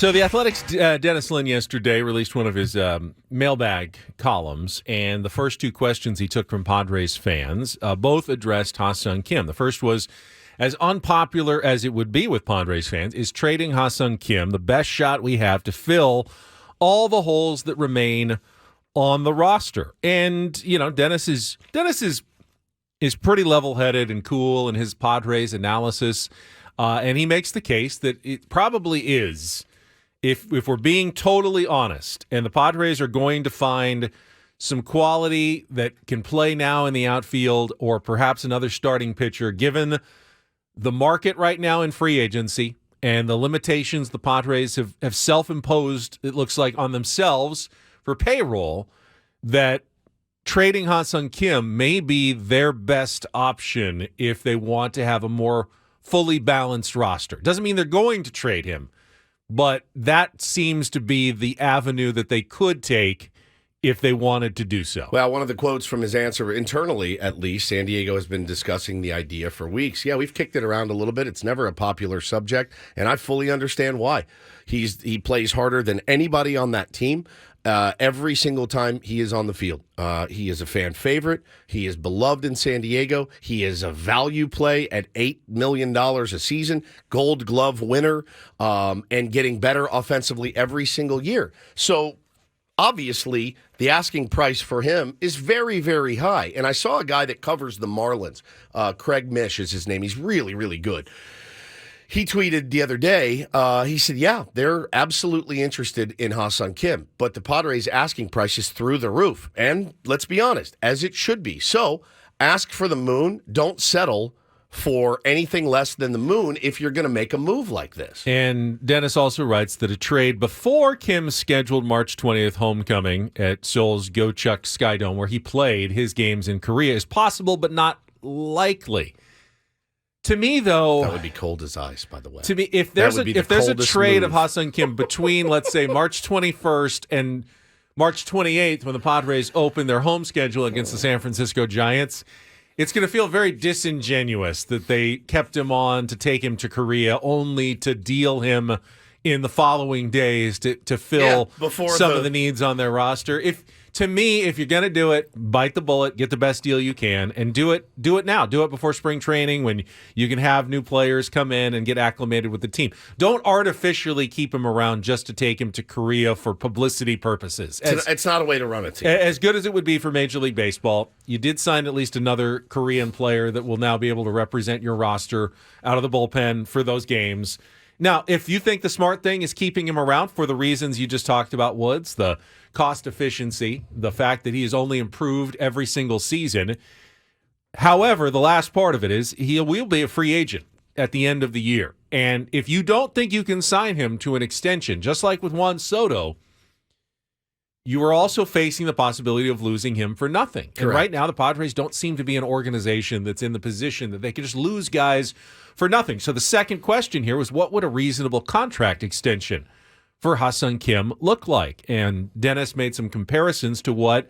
So the Athletics' Dennis Lin yesterday released one of his mailbag columns, and the first two questions he took from Padres fans both addressed Ha-seong Kim. The first was, as unpopular as it would be with Padres fans, is trading Ha-seong Kim the best shot we have to fill all the holes that remain on the roster? And, you know, Dennis is pretty level-headed and cool in his Padres analysis, and he makes the case that it probably is. If we're being totally honest, and the Padres are going to find some quality that can play now in the outfield or perhaps another starting pitcher, given the market right now in free agency and the limitations the Padres have self-imposed, it looks like, on themselves for payroll, that trading Ha-seong Kim may be their best option if they want to have a more fully balanced roster. Doesn't mean they're going to trade him, but that seems to be the avenue that they could take if they wanted to do so. Well, one of the quotes from his answer, internally at least, San Diego has been discussing the idea for weeks. Yeah, we've kicked it around a little bit. It's never a popular subject, and I fully understand why. He plays harder than anybody on that team. Every single time he is on the field. He is a fan favorite. He is beloved in San Diego. He is a value play at $8 million a season, Gold Glove winner, and getting better offensively every single year. So obviously, the asking price for him is very, very high. And I saw a guy that covers the Marlins. Craig Mish is his name. He's really, really good. He tweeted the other day, he said, yeah, they're absolutely interested in Ha-seong Kim, but the Padres' asking price is through the roof. And let's be honest, as it should be. So ask for the moon. Don't settle for anything less than the moon if you're going to make a move like this. And Dennis also writes that a trade before Kim's scheduled March 20th homecoming at Seoul's Gocheok Skydome, where he played his games in Korea, is possible but not likely. To me, though, that would be cold as ice, by the way. To me, if there's a trade of Ha-seong Kim between, let's say, March 21st and March 28th, when the Padres open their home schedule against the San Francisco Giants, it's going to feel very disingenuous that they kept him on to take him to Korea only to deal him in the following days to fill some of the needs on their roster. To me, if you're going to do it, bite the bullet, get the best deal you can, and do it now. Do it before spring training when you can have new players come in and get acclimated with the team. Don't artificially keep him around just to take him to Korea for publicity purposes. It's not a way to run a team. As good as it would be for Major League Baseball, you did sign at least another Korean player that will now be able to represent your roster out of the bullpen for those games. Now, if you think the smart thing is keeping him around for the reasons you just talked about, Woods, the cost efficiency, the fact that he has only improved every single season. However, the last part of it is he will be a free agent at the end of the year. And if you don't think you can sign him to an extension, just like with Juan Soto, you are also facing the possibility of losing him for nothing. Correct. And right now, the Padres don't seem to be an organization that's in the position that they can just lose guys for nothing. So the second question here was, what would a reasonable contract extension for Ha-seong Kim look like? And Dennis made some comparisons to what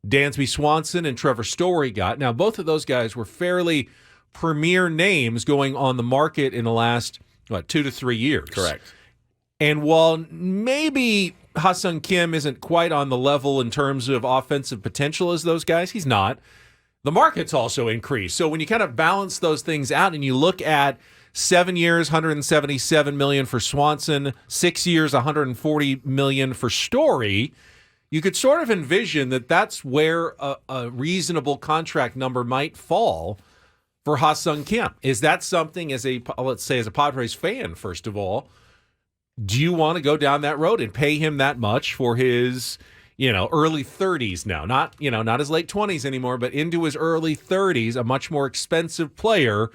Dansby Swanson and Trevor Story got. Now, both of those guys were fairly premier names going on the market in the last, 2 to 3 years. Correct. And while maybe Ha-seong Kim isn't quite on the level in terms of offensive potential as those guys, he's not. The market's also increased. So when you kind of balance those things out and you look at 7 years, $177 million for Swanson, 6 years, $140 million for Story, you could sort of envision that that's where a reasonable contract number might fall for Ha-seong Kim. Is that something, as a Padres fan, first of all, do you want to go down that road and pay him that much for his, early 30s now? Not his late 20s anymore, but into his early 30s, a much more expensive player.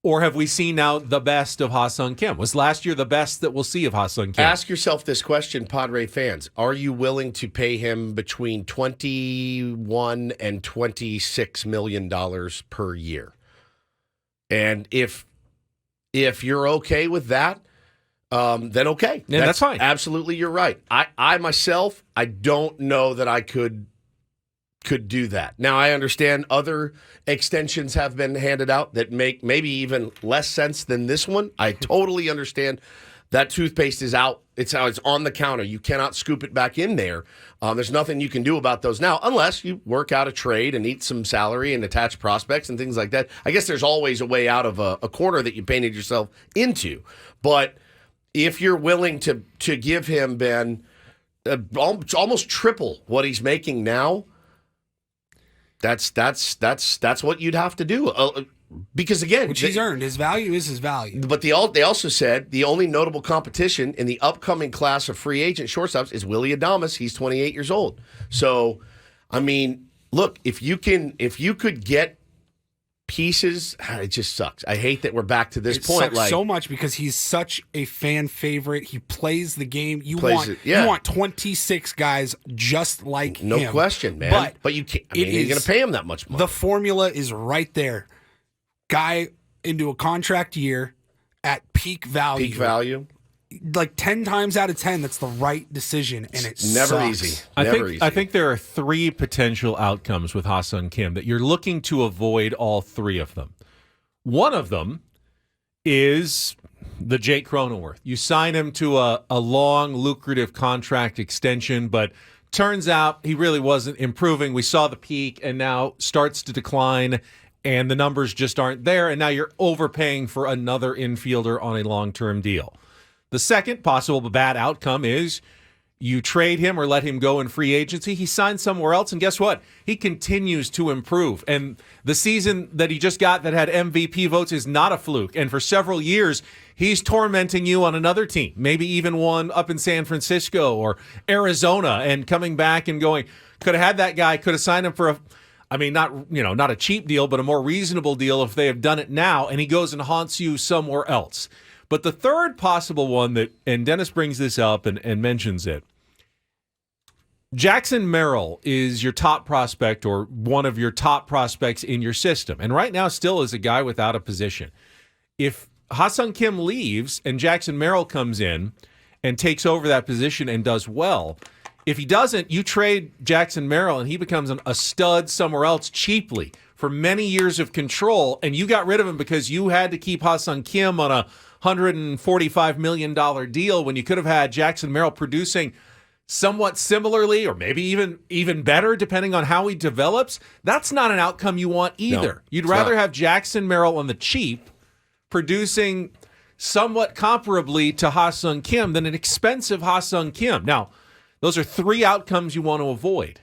Or have we seen now the best of Ha-seong Kim? Was last year the best that we'll see of Ha-seong Kim? Ask yourself this question, Padre fans. Are you willing to pay him between $21 and $26 million per year? And if you're okay with that, then okay. Yeah, that's fine. Absolutely, you're right. I myself, I don't know that I could do that. Now, I understand other extensions have been handed out that make maybe even less sense than this one. I totally understand That toothpaste is out. It's on the counter. You cannot scoop it back in there. There's nothing you can do about those now unless you work out a trade and eat some salary and attach prospects and things like that. I guess there's always a way out of a corner that you painted yourself into. But if you're willing to give him, Ben, almost triple what he's making now, that's what you'd have to do. Because again, which he's earned. His value is his value. But they also said the only notable competition in the upcoming class of free agent shortstops is Willy Adames. He's 28 years old. So, I mean, look, if you could get pieces, it just sucks. I hate that we're back to this point. Sucks so much because he's such a fan favorite. He plays the game. You want 26 guys just like him. No question, man. But you can't. You're going to pay him that much money. The formula is right there. Guy into a contract year at peak value. Peak value. Like 10 times out of 10, that's the right decision, and it's never sucks. easy. I think there are 3 potential outcomes with Ha-seong Kim that you're looking to avoid all 3 of them. One of them is the Jake Cronenworth. You sign him to a long, lucrative contract extension, but turns out he really wasn't improving. We saw the peak, and now starts to decline, and the numbers just aren't there, and now you're overpaying for another infielder on a long-term deal. The second possible bad outcome is you trade him or let him go in free agency. He signs somewhere else, and guess what? He continues to improve. And the season that he just got that had MVP votes is not a fluke. And for several years, he's tormenting you on another team, maybe even one up in San Francisco or Arizona, and coming back and going, could have had that guy, could have signed him for not a cheap deal, but a more reasonable deal if they have done it now, and he goes and haunts you somewhere else. But the third possible one and Dennis brings this up and mentions it, Jackson Merrill is your top prospect or one of your top prospects in your system, and right now still is a guy without a position. If Ha-seong Kim leaves and Jackson Merrill comes in and takes over that position and does well, if he doesn't, you trade Jackson Merrill and he becomes a stud somewhere else cheaply for many years of control, and you got rid of him because you had to keep Ha-seong Kim on a $145 million deal when you could have had Jackson Merrill producing somewhat similarly or maybe even better depending on how he develops. That's not an outcome you want either. No, you'd rather have Jackson Merrill on the cheap producing somewhat comparably to Ha-seong Kim than an expensive Ha-seong Kim. Now, those are 3 outcomes you want to avoid.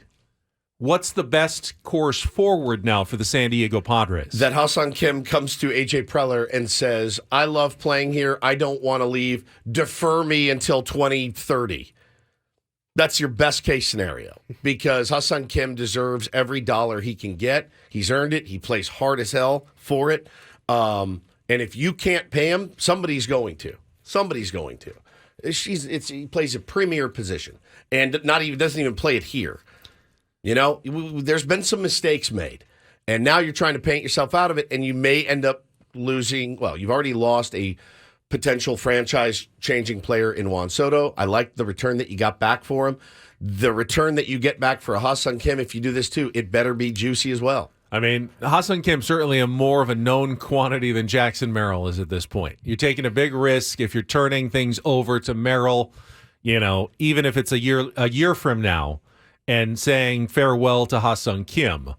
What's the best course forward now for the San Diego Padres? That Ha-seong Kim comes to A.J. Preller and says, I love playing here. I don't want to leave. Defer me until 2030. That's your best case scenario because Ha-seong Kim deserves every dollar he can get. He's earned it. He plays hard as hell for it. And if you can't pay him, somebody's going to. Somebody's going to. He plays a premier position and doesn't even play it here. You know, there's been some mistakes made, and now you're trying to paint yourself out of it, and you may end up losing. Well, you've already lost a potential franchise-changing player in Juan Soto. I like the return that you got back for him. The return that you get back for a Ha-seong Kim, if you do this too, it better be juicy as well. I mean, Ha-seong Kim certainly more of a known quantity than Jackson Merrill is at this point. You're taking a big risk if you're turning things over to Merrill, even if it's a year from now, and saying farewell to Ha-seong Kim.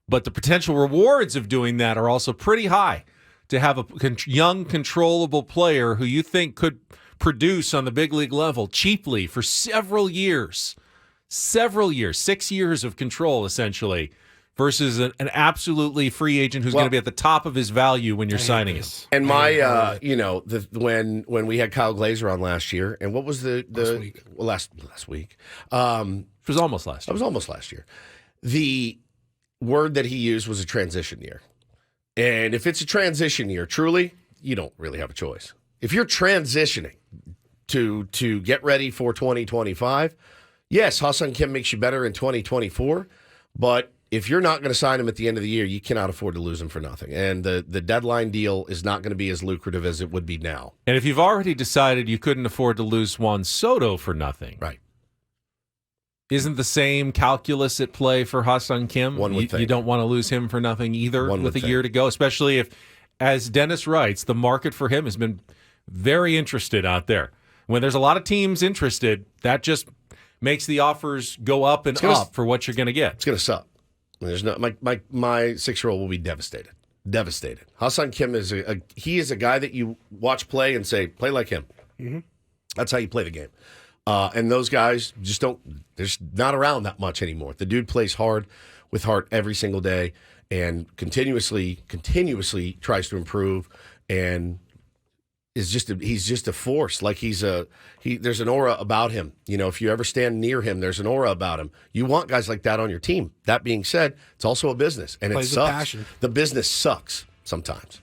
But the potential rewards of doing that are also pretty high. To have a young, controllable player who you think could produce on the big league level cheaply for several years, 6 years of control, essentially, versus an absolutely free agent who's going to be at the top of his value when you're signing him. And when we had Kyle Glazer on last year, and what was last week? It was almost last year. It was almost last year. The word that he used was a transition year. And if it's a transition year, truly, you don't really have a choice. If you're transitioning to get ready for 2025, yes, Ha-seong Kim makes you better in 2024, but if you're not going to sign him at the end of the year, you cannot afford to lose him for nothing. And the deadline deal is not going to be as lucrative as it would be now. And if you've already decided you couldn't afford to lose Juan Soto for nothing, right? Isn't the same calculus at play for Ha-seong Kim? One would think. You don't want to lose him for nothing either One with would a year to go, especially if, as Dennis writes, the market for him has been very interested out there. When there's a lot of teams interested, that just makes the offers go up and up for what you're going to get. It's going to suck. There's no my 6-year-old will be devastated. Devastated. Ha-seong Kim is a guy that you watch play and say, play like him. Mm-hmm. That's how you play the game. And those guys just don't. They're just not around that much anymore. The dude plays hard with heart every single day and continuously tries to improve and he's just a force. Like there's an aura about him. You know, if you ever stand near him, there's an aura about him. You want guys like that on your team. That being said, it's also a business and it sucks. The business sucks sometimes.